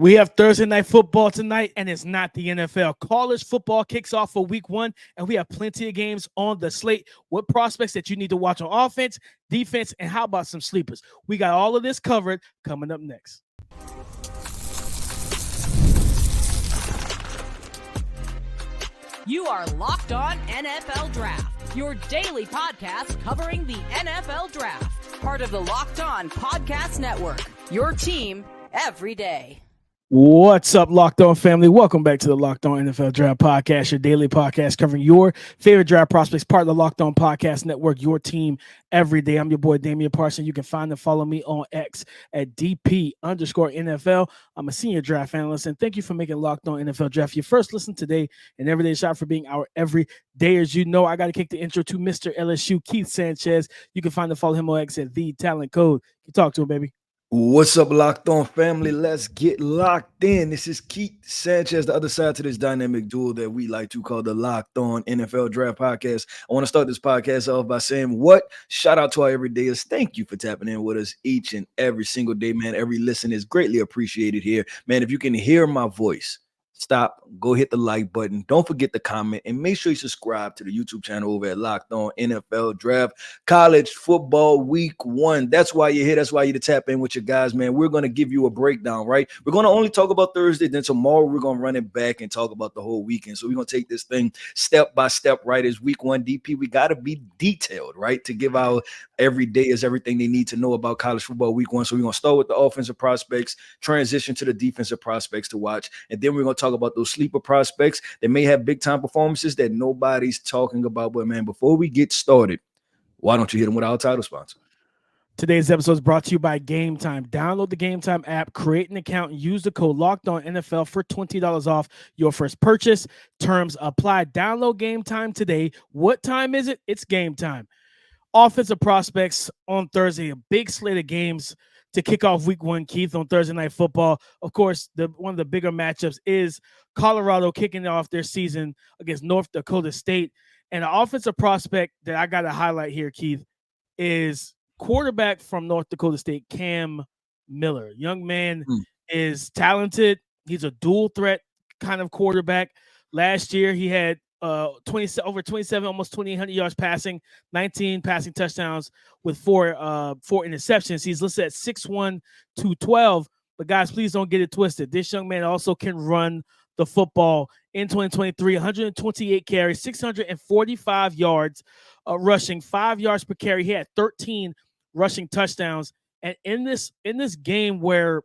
We have Thursday night football tonight, and it's not the NFL. College football kicks off for week 1, and we have plenty of games on the slate. What prospects that you need to watch on offense, defense, and how about some sleepers? We got all of this covered coming up next. You are Locked On NFL Draft, your daily podcast covering the NFL Draft. Part of the Locked On Podcast Network, your team every day. What's up, Locked On family? Welcome back to the Locked On NFL Draft Podcast, your daily podcast covering your favorite draft prospects, part of the Locked On Podcast Network, your team every day. I'm your boy, Damian Parson. You can find and follow me on X at DP_NFL. I'm a senior draft analyst, and thank you for making Locked On NFL Draft your first listen today and everyday shot for being our everyday. As you know, I got to kick the intro to Mr. LSU, Keith Sanchez. You can find and follow him on X at The Talent Code. You talk to him, baby. What's up, Locked On family? Let's get locked in. This is Keith Sanchez, the other side to this dynamic duel that we like to call the Locked On NFL Draft Podcast. I want to start this podcast off by saying shout out to our everydayers. Thank you for tapping in with us each and every single day, man. Every listen is greatly appreciated here. Man, if you can hear my voice, stop, go hit the like button. Don't forget to comment and make sure you subscribe to the YouTube channel over at Locked On NFL Draft. College football week 1. That's why you're here. That's why you to tap in with your guys, man. We're going to give you a breakdown, right? We're going to only talk about Thursday. Then tomorrow we're going to run it back and talk about the whole weekend. So we're going to take this thing step by step, right? As week 1 DP, we got to be detailed, right? To give our everydayers everything they need to know about college football week 1. So we're going to start with the offensive prospects, transition to the defensive prospects to watch. And then we're going to talk about those sleeper prospects that may have big time performances that nobody's talking about. But man, before we get started, why don't you hit them with our title sponsor? Today's episode is brought to you by Game Time. Download the Game Time app, create an account, and use the code LOCKEDONNFL for $20 off your first purchase. Terms apply. Download Game Time today. What time is it? It's game time. Offensive prospects on Thursday, a big slate of games to kick off week 1, Keith, on Thursday Night Football. Of course, one of the bigger matchups is Colorado kicking off their season against North Dakota State. And an offensive prospect that I got to highlight here, Keith, is quarterback from North Dakota State, Cam Miller. Young man is talented. He's a dual threat kind of quarterback. Last year, he had over 27, almost 2,800 yards passing, 19 passing touchdowns with four interceptions. He's listed at 6'1", 212. But guys, please don't get it twisted. This young man also can run the football. In 2023, 128 carries, 645 yards rushing, 5 yards per carry. He had 13 rushing touchdowns. And in this game where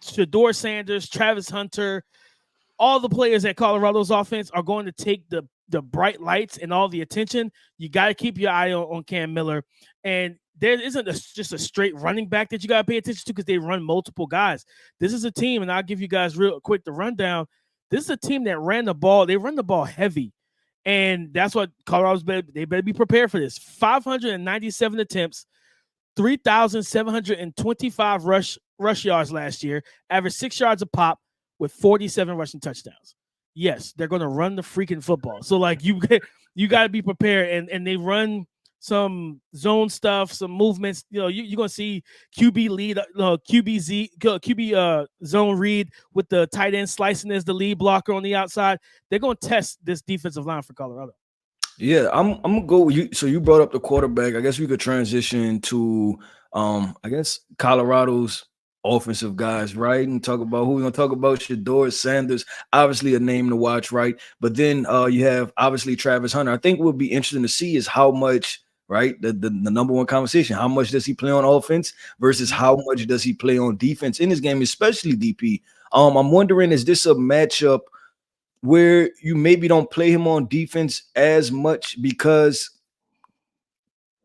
Shedeur Sanders, Travis Hunter, all the players at Colorado's offense are going to take the bright lights and all the attention, you got to keep your eye on Cam Miller. And there isn't just a straight running back that you got to pay attention to because they run multiple guys. This is a team, and I'll give you guys real quick the rundown. This is a team that ran the ball. They run the ball heavy, and that's what Colorado's they better be prepared for this. 597 attempts, 3,725 rush yards last year, averaged 6 yards a pop with 47 rushing touchdowns. Yes, they're going to run the freaking football. So, like, you got to be prepared, and they run some zone stuff, some movements. You know, you're going to see QB lead, QB zone read with the tight end slicing as the lead blocker on the outside. They're going to test this defensive line for Colorado. Yeah, I'm gonna go with you. So you brought up the quarterback. I guess we could transition to Colorado's offensive guys, right? And talk about who we're gonna talk about. Shedeur Sanders, obviously a name to watch, right? But then you have obviously Travis Hunter. I think what would be interesting to see is how much, right? The number one conversation. How much does he play on offense versus how much does he play on defense in this game, especially DP? I'm wondering, is this a matchup where you maybe don't play him on defense as much because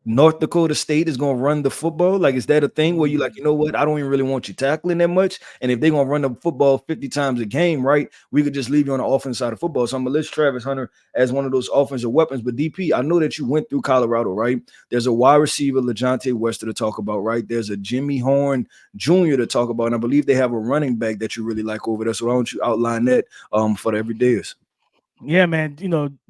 North Dakota State is going to run the football? Like, is that a thing where you like, you know what, I don't even really want you tackling that much, and if they're going to run the football 50 times a game, right, we could just leave you on the offense side of football. So I'm going to list Travis Hunter as one of those offensive weapons. But DP, I know that you went through Colorado, right? There's a wide receiver, LaJohntay Wester, to talk about, right? There's a Jimmy Horn Jr. to talk about, and I believe they have a running back that you really like over there. So why don't you outline that for the everydayers? Yeah, man.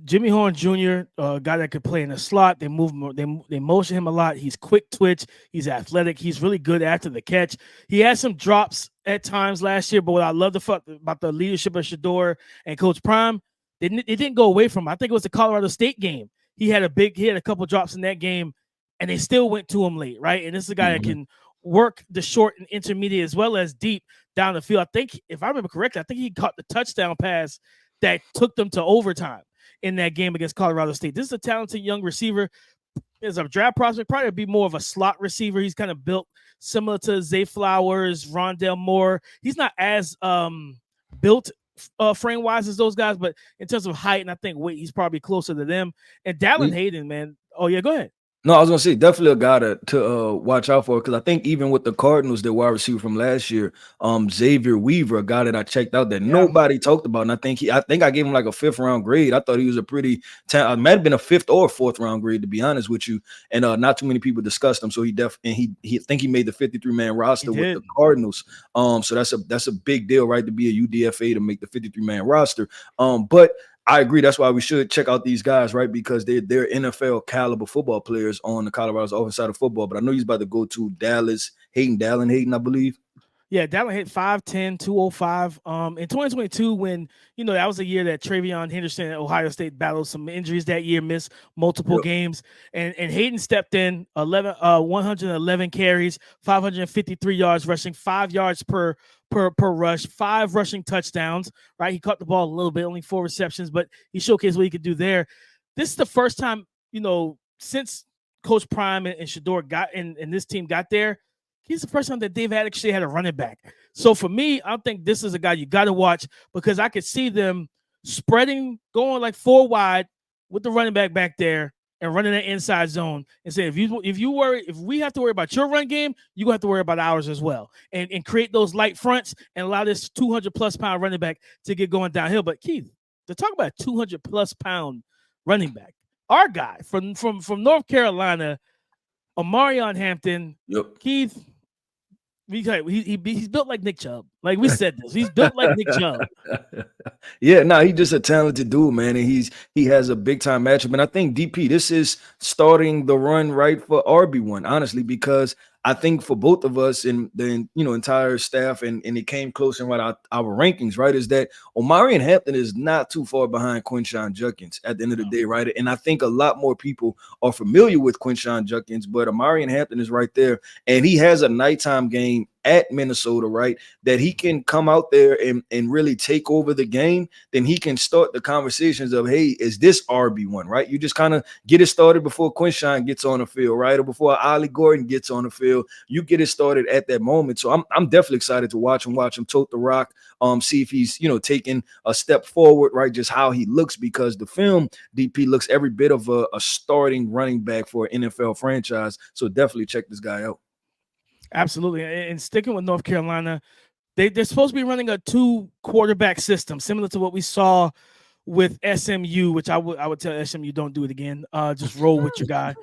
Jimmy Horn Jr., guy that could play in the slot. They move him, they motion him a lot. He's quick twitch. He's athletic. He's really good after the catch. He had some drops at times last year, but what I love about the leadership of Shedeur and Coach Prime, it didn't go away from him. I think it was the Colorado State game. He had a couple drops in that game, and they still went to him late, right? And this is a guy that can work the short and intermediate as well as deep down the field. I think, if I remember correctly, I think he caught the touchdown pass that took them to overtime in that game against Colorado State. This is a talented young receiver. As a draft prospect, probably be more of a slot receiver. He's kind of built similar to Zay Flowers, Rondell Moore. He's not as built frame-wise as those guys, but in terms of height and I think weight, he's probably closer to them. And Dallin Hayden, man. Oh, yeah, go ahead. No, I was gonna say definitely a guy to watch out for, because I think even with the Cardinals, their wide receiver from last year, Xavier Weaver, a guy that I checked out that nobody talked about, and I think I gave him like a 5th round grade. I thought he was a pretty might have been a 5th or 4th round grade, to be honest with you, and not too many people discussed him. So he think he made the 53-man roster with the Cardinals. So that's a big deal, right? To be a UDFA to make the 53-man roster. But I agree. That's why we should check out these guys, right? Because they're NFL caliber football players on the Colorado's offensive side of football. But I know he's about to go to Dallas. Dallin Hayden, I believe. Yeah, Dallin hit 5'10", 205. In 2022, when that was a year that Travion Henderson at Ohio State battled some injuries that year, missed multiple games, and Hayden stepped in 111 carries, 553 yards rushing, 5 yards per rush, 5 rushing touchdowns. Right, he caught the ball a little bit, only 4 receptions, but he showcased what he could do there. This is the first time since Coach Prime and Shedeur got and this team got there. He's the first time that they've actually had a running back. So for me, I think this is a guy you got to watch, because I could see them spreading, going like 4 wide with the running back there and running that inside zone and say, if we have to worry about your run game, you're going to have to worry about ours as well, and create those light fronts and allow this 200+ pound running back to get going downhill. But Keith, to talk about 200+ pound running back, our guy from North Carolina, Omarion Hampton. Yep. Keith, he's built like Nick Chubb. Like we said this, he's built like Nick Chubb. Yeah, he's just a talented dude, man, and he has a big time matchup. And I think DP, this is starting the run right for RB1, honestly, because I think for both of us and the entire staff, and it came close in our rankings, right, is that Omarion Hampton is not too far behind Quinshon Judkins at the end of the day, right? And I think a lot more people are familiar with Quinshon Judkins, but Omarion Hampton is right there, and he has a nighttime game at Minnesota, right, that he can come out there and really take over the game. Then he can start the conversations of, hey, is this RB1, right? You just kind of get it started before Quinshon gets on the field, right, or before Ollie Gordon gets on the field. You get it started at that moment. So I'm definitely excited to watch him tote the rock, see if he's taking a step forward, right, just how he looks, because the film, DP, looks every bit of a starting running back for an NFL franchise. So definitely check this guy out. Absolutely. And sticking with North Carolina, they're supposed to be running a 2 quarterback system, similar to what we saw with SMU, which I would tell SMU, don't do it again. Just roll with your guy,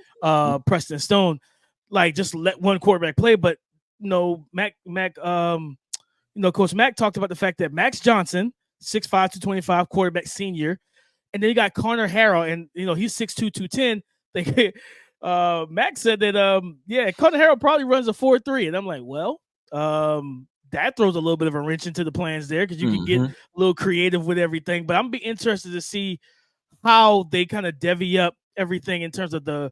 Preston Stone. Like, just let one quarterback play. But Coach Mack talked about the fact that Max Johnson, 6'5", 225, quarterback senior, and then you got Connor Harrell, and he's 6'2", 210. Max said that Connor Harrell probably runs a 4.3, and I'm like, well, that throws a little bit of a wrench into the plans there, because you can get a little creative with everything. But I'm be interested to see how they kind of divvy up everything in terms of the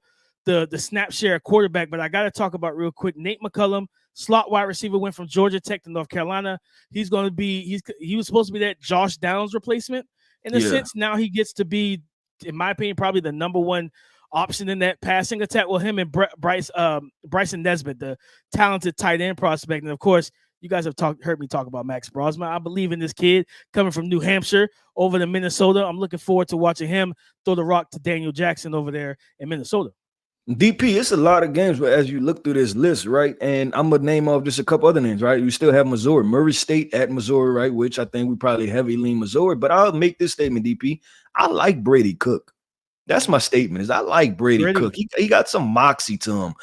snap share quarterback. But I got to talk about real quick, Nate McCullum, slot wide receiver, went from Georgia Tech to North Carolina. He was supposed to be that Josh Downs replacement in a sense. Now he gets to be, in my opinion, probably the number one option in that passing attack. Well, him and Bryson Nesbitt, the talented tight end prospect. And of course, you guys have heard me talk about Max Brosman. I believe in this kid coming from New Hampshire over to Minnesota. I'm looking forward to watching him throw the rock to Daniel Jackson over there in Minnesota. DP, it's a lot of games, but as you look through this list, right, and I'm going to name off just a couple other names, right? You still have Missouri, Murray State at Missouri, right, which I think we probably heavily lean Missouri. But I'll make this statement, DP. I like Brady Cook. That's my statement. Is I like Brady Gritty. Cook. He got some moxie to him.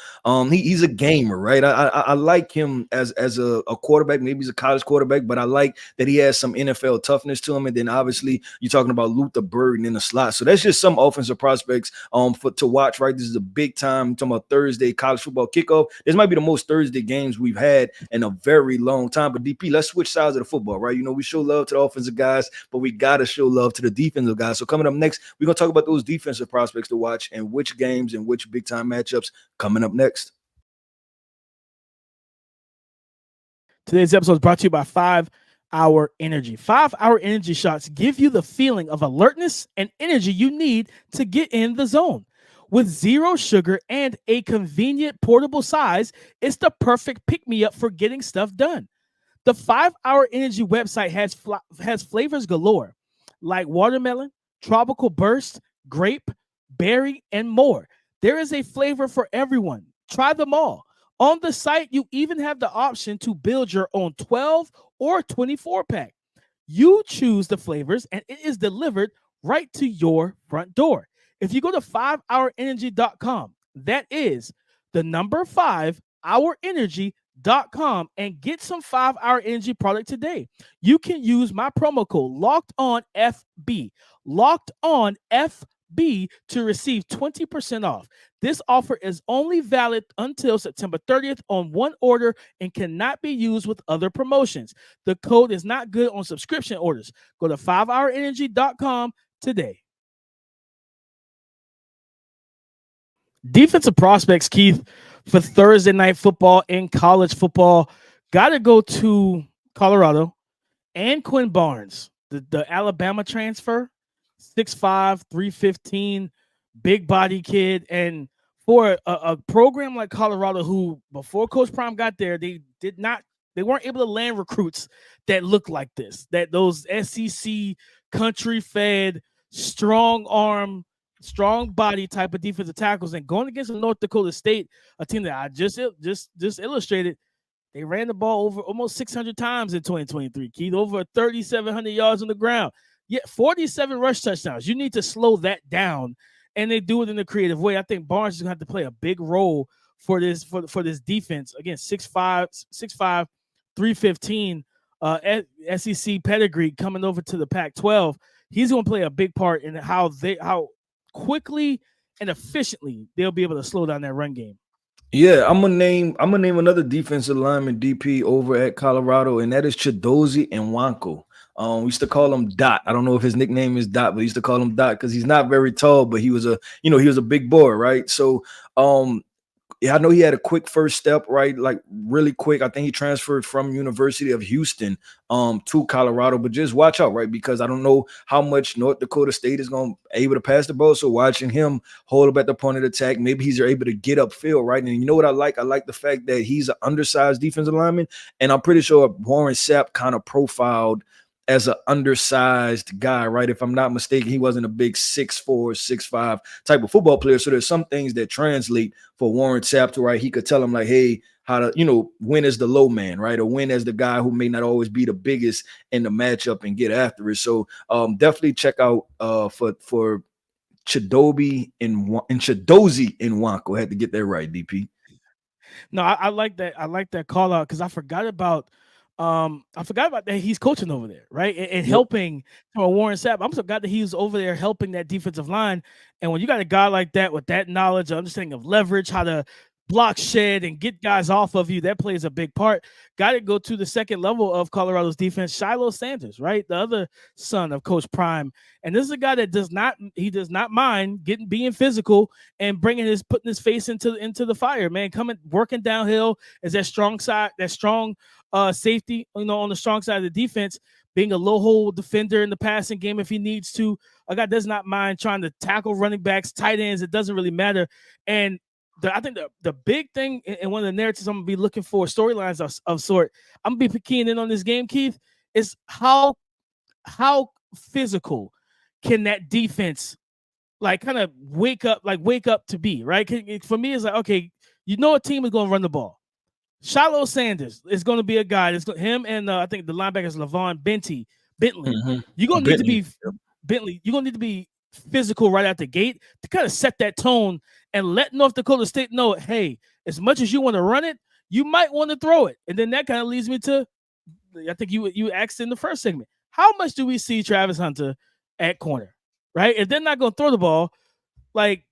He's a gamer, right? I like him as a quarterback. Maybe he's a college quarterback, but I like that he has some NFL toughness to him. And then obviously you're talking about Luther Burden in the slot. So that's just some offensive prospects to watch, right? This is a big time. I'm talking about Thursday college football kickoff. This might be the most Thursday games we've had in a very long time. But DP, let's switch sides of the football, right? You know, we show love to the offensive guys, but we gotta show love to the defensive guys. So coming up next, we're gonna talk about those defensive prospects to watch and which games and which big time matchups coming up next. Today's episode is brought to you by 5 Hour Energy. 5 Hour Energy shots give you the feeling of alertness and energy you need to get in the zone. With 0 sugar and a convenient portable size, it's the perfect pick-me-up for getting stuff done. The 5 Hour Energy website has flavors galore, like watermelon, tropical burst, grape, berry, and more. There is a flavor for everyone. Try them all. On the site, you even have the option to build your own 12 or 24 pack. You choose the flavors and it is delivered right to your front door. If you go to 5hourenergy.com, that is the number 5hourenergy.com, and get some 5 Hour Energy product today. You can use my promo code LOCKEDONFB, LOCKEDONFB, to receive 20% off. This offer is only valid until September 30th on one order and cannot be used with other promotions. The code is not good on subscription orders. Go to 5hourenergy.com today. Defensive prospects, Keith, for Thursday night football and college football, got to go to Colorado and Quinn Barnes, the Alabama transfer, 6'5", 315, big body kid. And for a program like Colorado, who before Coach Prime got there, they weren't able to land recruits that looked like this, that those SEC country fed, strong arm, strong body type of defensive tackles, and going against the North Dakota State, a team that I just illustrated, they ran the ball over almost 600 times in 2023. Keith, over 3,700 yards on the ground. Yeah, 47 rush touchdowns. You need to slow that down, and they do it in a creative way. I think Barnes is going to have to play a big role for this defense. Again, 6'5", 315, SEC pedigree coming over to the Pac-12. He's going to play a big part in how quickly and efficiently they'll be able to slow down that run game. Yeah, I'm gonna name another defensive lineman DP over at Colorado, and that is Chidozie Nwankwo. We used to call him Dot. I don't know if his nickname is Dot, but we used to call him Dot because he's not very tall, but he was a big boy, right? So yeah, I know he had a quick first step, right? Like really quick. I think he transferred from University of Houston to Colorado, but just watch out, right? Because I don't know how much North Dakota State is going to able to pass the ball. So watching him hold up at the point of attack, maybe he's able to get upfield, right? And you know what I like? I like the fact that he's an undersized defensive lineman, and I'm pretty sure Warren Sapp kind of profiled as an undersized guy, right? If I'm not mistaken, he wasn't a big 6'4", 6'5" type of football player. So there's some things that translate for Warren Sapp to, right? He could tell him like, hey, how to, win as the low man, right? Or win as the guy who may not always be the biggest in the matchup and get after it. So definitely check out for Chidozie Nwankwo. I had to get that right, DP. No, I like that. I like that call out because I forgot about that he's coaching over there, right? And helping Warren Sapp. I'm so glad that he's over there helping that defensive line. And when you got a guy like that with that knowledge, understanding of leverage, how to block, shed, and get guys off of you, that plays a big part. Got to go to the second level of Colorado's defense, Shiloh Sanders, right? The other son of Coach Prime. And this is a guy that does not mind being physical and putting his face into the fire, man. Working downhill is that strong safety, on the strong side of the defense, being a low hole defender in the passing game if he needs to. A guy does not mind trying to tackle running backs, tight ends. It doesn't really matter. And I think the big thing and one of the narratives I'm going to be looking for, storylines of sort, I'm going to be keying in on this game, Keith, is how physical can that defense kind of wake up to be, right? For me, it's like, okay, a team is going to run the ball. Shiloh Sanders is going to be a guy. Him and I think the linebacker is LaVon Bentley. Mm-hmm. You're going to need to be Bentley. You're going to need to be physical right out the gate to kind of set that tone and let North Dakota State know, hey, as much as you want to run it, you might want to throw it. And then that kind of leads me to, I think you asked in the first segment, how much do we see Travis Hunter at corner, right? If they're not going to throw the ball, like,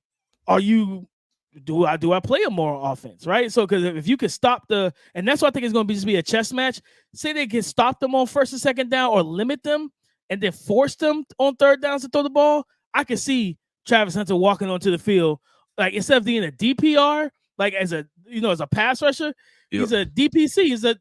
do I play a more offense, right? So because if you could stop and that's what I think it's going to just be a chess match. Say they can stop them on first and second down or limit them and then force them on third downs to throw the ball. I can see Travis Hunter walking onto the field, like instead of being a DPR, like as a pass rusher, he's a DPC. He's a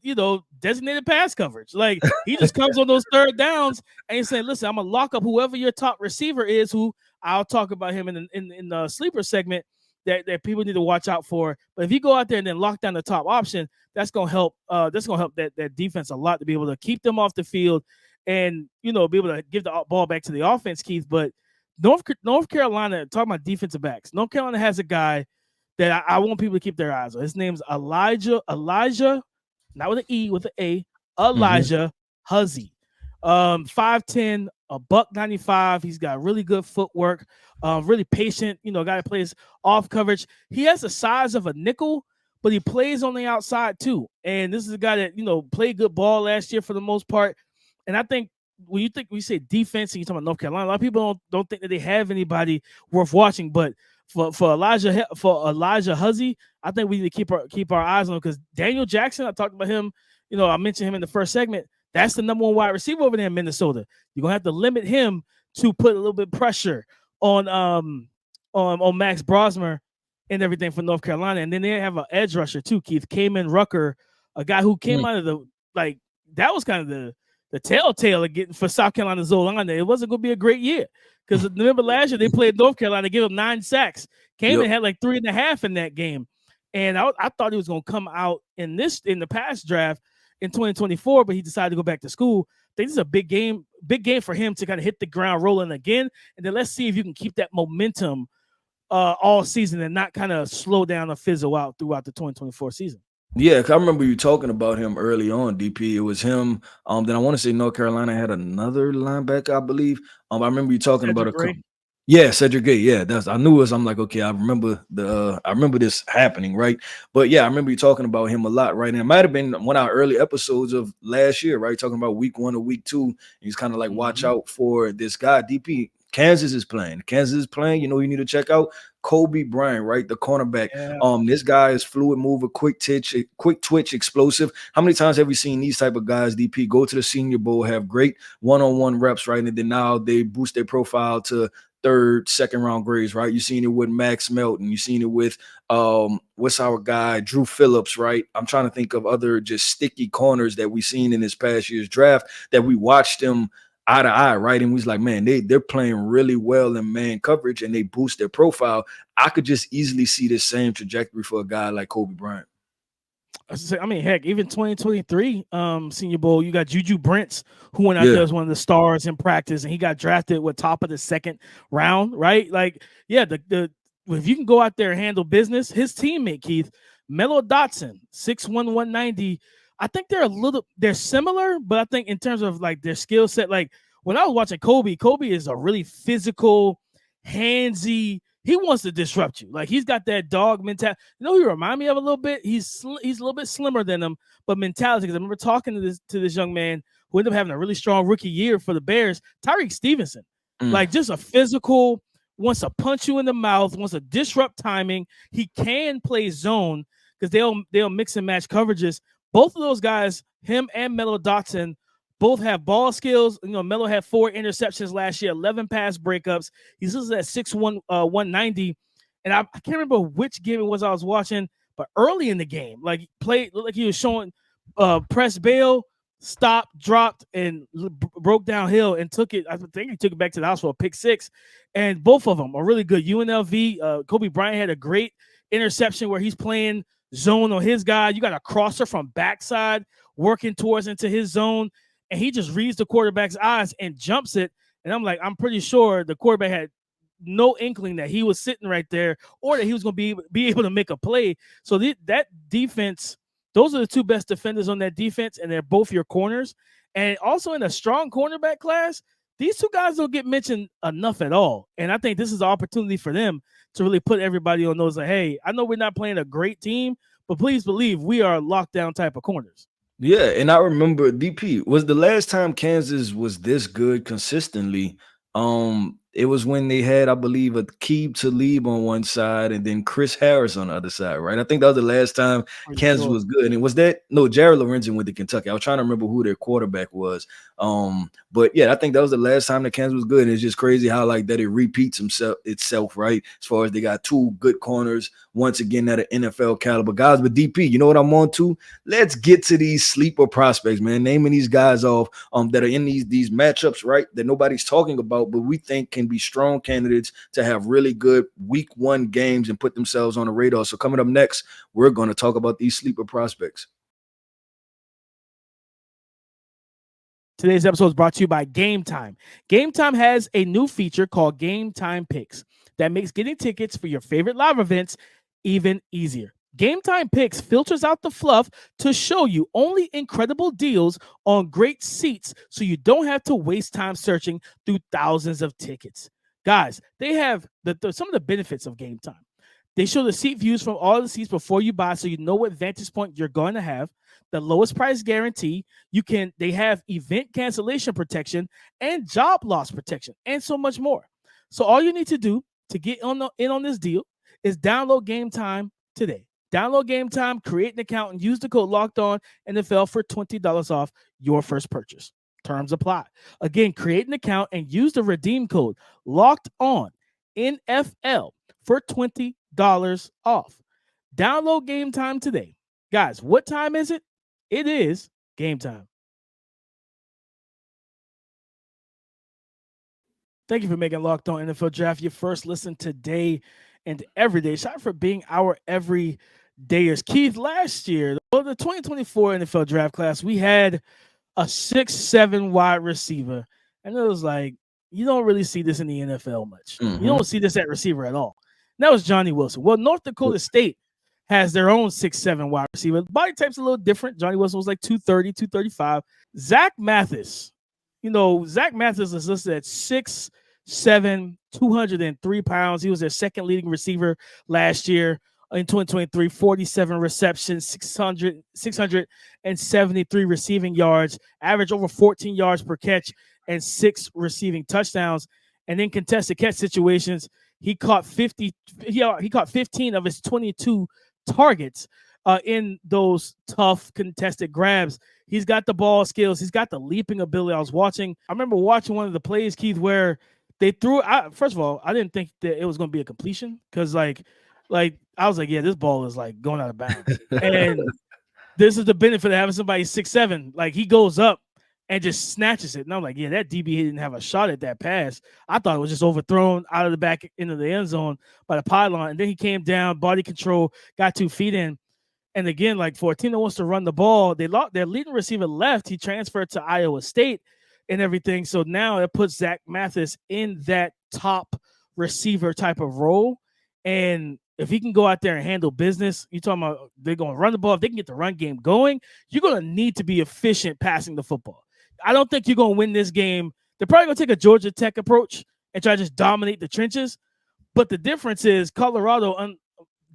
designated pass coverage. Like he just comes on those third downs and he's saying, "Listen, I'm gonna lock up whoever your top receiver is." Who I'll talk about him in the sleeper segment that people need to watch out for. But if you go out there and then lock down the top option, that's gonna help. That's gonna help that defense a lot to be able to keep them off the field and be able to give the ball back to the offense, Keith. But North Carolina, talking about defensive backs, North Carolina has a guy that I want people to keep their eyes on. His name's Elijah, not with an E, with an A, Elijah Huzzy. 5'10", $195. He's got really good footwork, really patient, guy that plays off coverage. He has the size of a nickel, but he plays on the outside too. And this is a guy that, played good ball last year for the most part. And I think when we say defense and you talk about North Carolina, a lot of people don't think that they have anybody worth watching, but for Elijah Huzzy, I think we need to keep our eyes on him because Daniel Jackson, I talked about him, I mentioned him in the first segment. That's the number one wide receiver over there in Minnesota. You're gonna have to limit him to put a little bit of pressure on Max Brosmer and everything for North Carolina. And then they have an edge rusher too, Keith Kamen Rucker, a guy who came out of that was kind of the telltale of getting for South Carolina's O-line. It wasn't going to be a great year because remember last year they played North Carolina, gave them 9 sacks. Kamen had like 3.5 in that game, and I thought he was going to come out in the past draft in 2024, but he decided to go back to school. I think this is a big game for him to kind of hit the ground rolling again, and then let's see if you can keep that momentum all season and not kind of slow down or fizzle out throughout the 2024 season. Yeah, I remember you talking about him early on, DP. It was him. Then I want to say North Carolina had another linebacker, I believe. I remember you talking Cedric about Gray. Yeah, Cedric Gray. Yeah, I knew it. I'm like, okay, I remember this happening, right? But yeah, I remember you talking about him a lot, right? And it might have been one of our early episodes of last year, right? Talking about week 1 or week 2. He's kind of like, watch out for this guy, DP. Kansas is playing. You need to check out Kobe Bryant, right? The cornerback. Yeah. This guy is fluid mover, quick twitch, explosive. How many times have we seen these type of guys, DP, go to the Senior Bowl, have great one-on-one reps, right? And then now they boost their profile to third, second round grades, right? You've seen it with Max Melton. You've seen it with what's our guy, Drew Phillips, right? I'm trying to think of other just sticky corners that we've seen in this past year's draft that we watched them eye to eye, right? And we was like, man, they're playing really well in man coverage and they boost their profile. I could just easily see the same trajectory for a guy like Kobe Bryant. I mean, heck, even 2023 Senior Bowl, you got Juju Brents, who went out there as one of the stars in practice, and he got drafted with top of the second round, right? Like, yeah, if you can go out there and handle business, his teammate, Keith, Mello Dotson, 6'1", 190, I think they're similar, but I think in terms of like their skill set, like when I was watching Kobe is a really physical, handsy. He wants to disrupt you. Like he's got that dog mentality. He remind me of a little bit. He's a little bit slimmer than him, but mentality. Because I remember talking to this young man who ended up having a really strong rookie year for the Bears, Tyreek Stevenson. Like just a physical, wants to punch you in the mouth, wants to disrupt timing. He can play zone because they'll mix and match coverages. Both of those guys, him and Mello Dotson, both have ball skills. Mello had 4 interceptions last year, 11 pass breakups. He's listed at 6'1", 190. And I can't remember which game it was I was watching, but early in the game, like played like he was showing press bail, stopped, dropped, and broke downhill and took it. I think he took it back to the house for a pick 6. And both of them are really good. UNLV, Kobe Bryant had a great interception where he's playing zone on his guy. You got a crosser from backside working towards into his zone, and he just reads the quarterback's eyes and jumps it. And I'm pretty sure the quarterback had no inkling that he was sitting right there or that he was going to be able to make a play. So that defense, those are the 2 best defenders on that defense, and they're both your corners. And also in a strong cornerback class, These two guys don't get mentioned enough at all. And I think this is an opportunity for them to really put everybody on those like, hey, I know we're not playing a great team, but please believe we are lockdown type of corners. Yeah, and I remember DP was the last time Kansas was this good consistently. It was when they had, I believe, a Keeb Talib on one side and then Chris Harris on the other side, right? I think that was the last time Kansas was good. And was that Jared Lorenzen went to Kentucky? I was trying to remember who their quarterback was. But yeah, I think that was the last time that Kansas was good. And it's just crazy how like that it repeats itself, right? As far as they got two good corners once again at an NFL caliber. Guys, but DP, you know what I'm on to? Let's get to these sleeper prospects, man. Naming these guys off that are in these matchups, right? That nobody's talking about, but we think can be strong candidates to have really good week 1 games and put themselves on the radar. So coming up next, we're going to talk about these sleeper prospects. Today's episode is brought to you by Game Time. Game Time has a new feature called Game Time Picks that makes getting tickets for your favorite live events even easier. Game Time Picks filters out the fluff to show you only incredible deals on great seats so you don't have to waste time searching through thousands of tickets. Guys, they have some of the benefits of Game Time. They show the seat views from all the seats before you buy so you know what vantage point you're going to have. The lowest price guarantee. They have event cancellation protection and job loss protection and so much more. So all you need to do to get in on this deal is download Game Time today. Download Game Time, create an account, and use the code LOCKEDON NFL for $20 off your first purchase. Terms apply. Again, create an account and use the redeem code LOCKEDON NFL for $20 off. Download Game Time today. Guys, what time is it? It is game time. Thank you for making Locked On NFL Draft your first listen today and every day. Shout out for being our everydayers. Keith, last year, the 2024 NFL Draft class, we had a 6'7" wide receiver. And it was like, you don't really see this in the NFL much. Mm-hmm. You don't see this at receiver at all. And that was Johnny Wilson. Well, North Dakota State has their own 6'7" wide receiver. Body type's a little different. Johnny Wilson was like 230, 235. Zach Mathis. Zach Mathis is listed at 6'7", 203 pounds. He was their second leading receiver last year in 2023, 47 receptions, 673 receiving yards, average over 14 yards per catch, and 6 receiving touchdowns. And in contested catch situations, he caught 15 of his 22 targets in those tough contested grabs. He's got the ball skills. He's got the leaping ability. I remember watching one of the plays, Keith, where they threw first of all, I didn't think that it was going to be a completion because like I was like, yeah, this ball is like going out of bounds. And this is the benefit of having somebody 6'7". Like he goes up and just snatches it. And I'm like, yeah, that DB didn't have a shot at that pass. I thought it was just overthrown out of the back into the end zone by the pylon. And then he came down, body control, got 2 feet in. And again, like for a team that wants to run the ball, their leading receiver left. He transferred to Iowa State and everything. So now it puts Zach Mathis in that top receiver type of role. And if he can go out there and handle business, you're talking about they're going to run the ball. If they can get the run game going, you're going to need to be efficient passing the football. I don't think you're going to win this game. They're probably going to take a Georgia Tech approach and try to just dominate the trenches. But the difference is Colorado,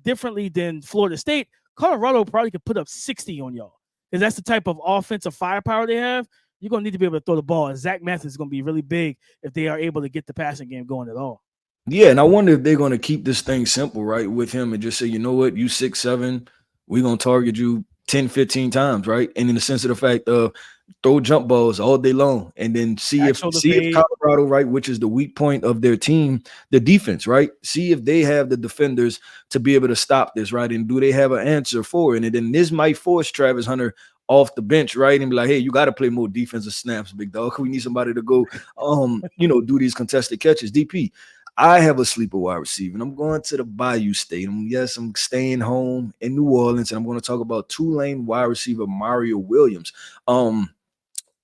differently than Florida State, Colorado probably could put up 60 on y'all because that's the type of offensive firepower they have. You're going to need to be able to throw the ball. And Zach Mathis is going to be really big if they are able to get the passing game going at all. Yeah, and I wonder if they're going to keep this thing simple, right, with him and just say, you know what, you 6'7", we're going to target you 10, 15 times, right? And in the sense of the fact of throw jump balls all day long and then see if Colorado, right, which is the weak point of their team, the defense, right? See if they have the defenders to be able to stop this, right? And do they have an answer for it? And then this might force Travis Hunter off the bench, right? And be like, hey, you got to play more defensive snaps, big dog. We need somebody to go, do these contested catches. DP, I have a sleeper wide receiver, and I'm going to the Bayou State. Yes, I'm staying home in New Orleans, and I'm going to talk about Tulane wide receiver Mario Williams.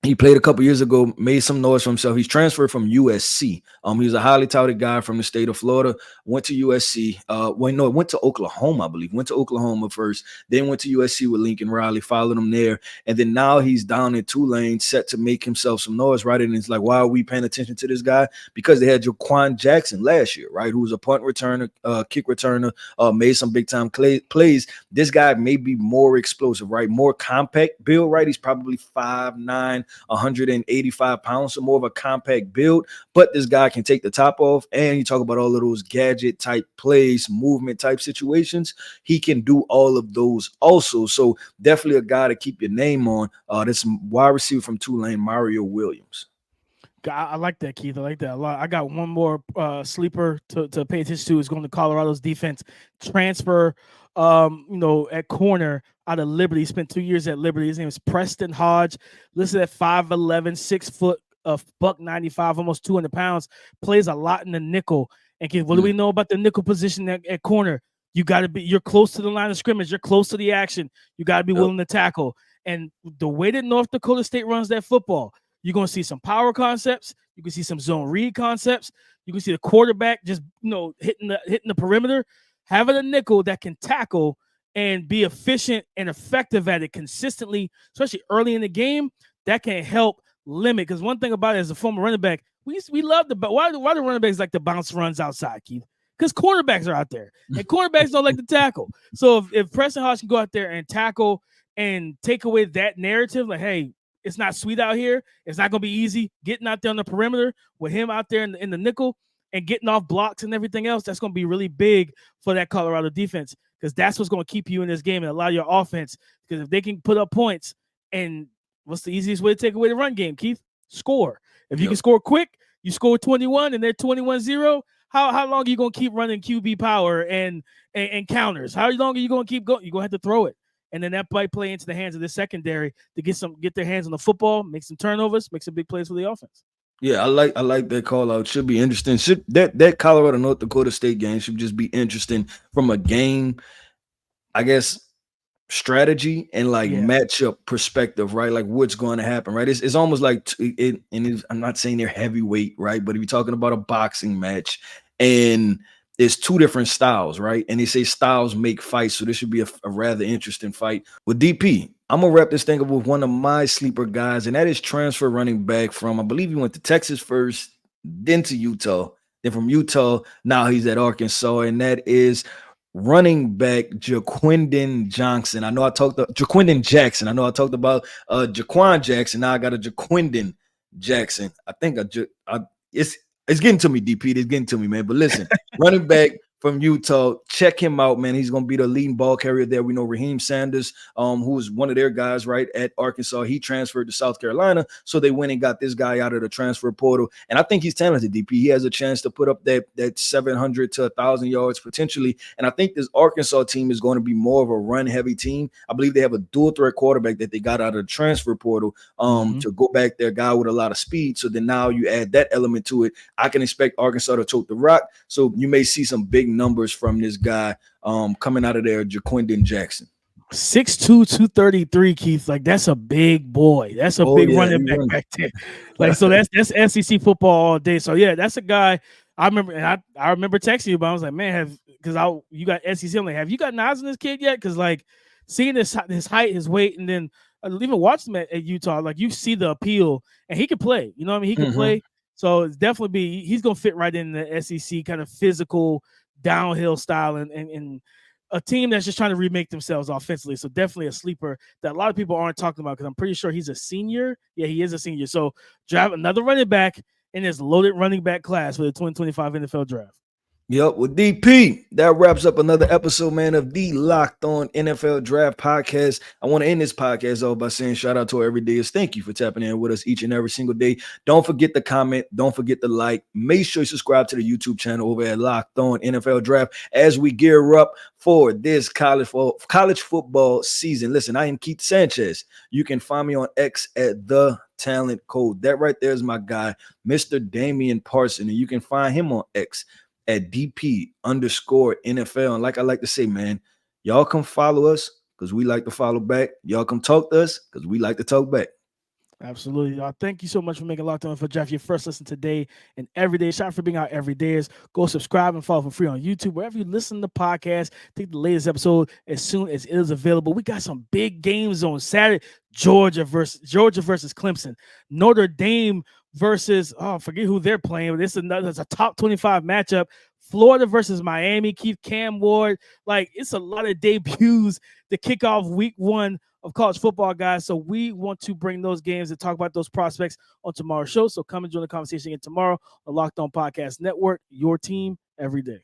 He played a couple years ago, made some noise for himself. He's transferred from USC. He's a highly touted guy from the state of Florida. Went to USC. Went to Oklahoma, I believe. Went to Oklahoma first, then went to USC with Lincoln Riley, followed him there, and then now he's down in Tulane, set to make himself some noise, right? And it's like, why are we paying attention to this guy? Because they had Jaquan Jackson last year, right? Who was a punt returner, kick returner, made some big time plays. This guy may be more explosive, right? More compact build, right? He's probably 5'9", 185 pounds, so more of a compact build, but this guy can take the top off. And you talk about all of those gadget type plays, movement type situations, he can do all of those also. So definitely a guy to keep your name on. This wide receiver from Tulane, Mario Williams. I like that, Keith. I like that a lot. I got one more sleeper to pay attention to. Is going to Colorado's defense transfer. At corner out of Liberty. He spent 2 years at Liberty. His name is Preston Hodge. Listed at 5'11", 6 foot, $195, almost 200 pounds. Plays a lot in the nickel. And Keith, what do we know about the nickel position at corner? You're close to the line of scrimmage. You're close to the action. You got to be willing to tackle. And the way that North Dakota State runs that football, you're going to see some power concepts. You can see some zone read concepts. You can see the quarterback just hitting the perimeter, having a nickel that can tackle and be efficient and effective at it consistently, especially early in the game. That can help limit. Because one thing about it, as a former running back, we love why do running backs like to bounce runs outside, Keith? Because cornerbacks are out there, and cornerbacks don't like to tackle. So if Preston Hodge can go out there and tackle and take away that narrative, like, hey, it's not sweet out here, it's not going to be easy getting out there on the perimeter with him out there in the nickel and getting off blocks and everything else, that's going to be really big for that Colorado defense, because that's what's going to keep you in this game and allow your offense. Because if they can put up points, and what's the easiest way to take away the run game, Keith? Score. If you can score quick, you score 21 and they're 21-0. How long are you going to keep running QB power and counters? How long are you going to keep going? You're going to have to throw it. And then that might play into the hands of the secondary to get their hands on the football, make some turnovers, make some big plays for the offense. Yeah, I like that call out. Should be interesting. That Colorado North Dakota State game should just be interesting from a game, I guess, strategy and matchup perspective, right? Like what's going to happen, right? It's almost like I'm not saying they're heavyweight, right? But if you're talking about a boxing match, and it's two different styles, right? And they say styles make fights, so this should be a rather interesting fight. With DP, I'm gonna wrap this thing up with one of my sleeper guys, and that is transfer running back from, I believe he went to Texas first, then to Utah, then from Utah, now he's at Arkansas, and that is running back Jaquindon Jackson. I know I talked about Jaquan Jackson. Now I got a Jaquindon Jackson. I think it's getting to me, DP. It's getting to me, man. But listen, running back from Utah, check him out, man. He's going to be the leading ball carrier there. We know Raheem Sanders, who is one of their guys, right, at Arkansas. He transferred to South Carolina, so they went and got this guy out of the transfer portal. And I think he's talented, DP. He has a chance to put up that 700 to 1,000 yards potentially. And I think this Arkansas team is going to be more of a run-heavy team. I believe they have a dual-threat quarterback that they got out of the transfer portal to go back there, guy with a lot of speed. So then now you add that element to it. I can expect Arkansas to tote the rock. So you may see some big numbers from this guy coming out of there, Jaquindon Jackson. 6'2", 233, Keith. Like, that's a big boy. That's a big running back back there. Like, so that's SEC football all day. So yeah, that's a guy I remember. And I remember texting you, but I was like, man, you got SEC. I'm like, have you got eyes on this kid yet? Because like seeing his height, his weight, and then even watching him at Utah, like you see the appeal, and he can play. You know what I mean? He can play. So it's definitely he's gonna fit right in the SEC kind of physical downhill style and a team that's just trying to remake themselves offensively. So definitely a sleeper that a lot of people aren't talking about, because I'm pretty sure he's a senior. Yeah, he is a senior. So drive another running back in this loaded running back class for the 2025 NFL draft. Yep, with DP, that wraps up another episode, man, of the Locked On NFL Draft Podcast. I want to end this podcast off by saying shout out to our everydayers. Thank you for tapping in with us each and every single day. Don't forget to comment. Don't forget to like. Make sure you subscribe to the YouTube channel over at Locked On NFL Draft as we gear up for this college football season. Listen, I am Keith Sanchez. You can find me on X at The Talent Code. That right there is my guy, Mr. Damian Parson, and you can find him on X at DP_NFL. And like I like to say, man, y'all come follow us because we like to follow back. Y'all come talk to us because we like to talk back. Absolutely. Thank you so much for making Locked On NFL Draft your first listen today and every day. Shout out for being out every day. Go subscribe and follow for free on YouTube. Wherever you listen to podcasts, take the latest episode as soon as it is available. We got some big games on Saturday. Georgia versus Clemson. Notre Dame versus, I forget who they're playing. But it's a top 25 matchup. Florida versus Miami. Keith Cam Ward. Like, it's a lot of debuts to kick off week 1 of college football, guys. So we want to bring those games and talk about those prospects on tomorrow's show. So come and join the conversation again tomorrow on the Locked On Podcast Network, your team every day.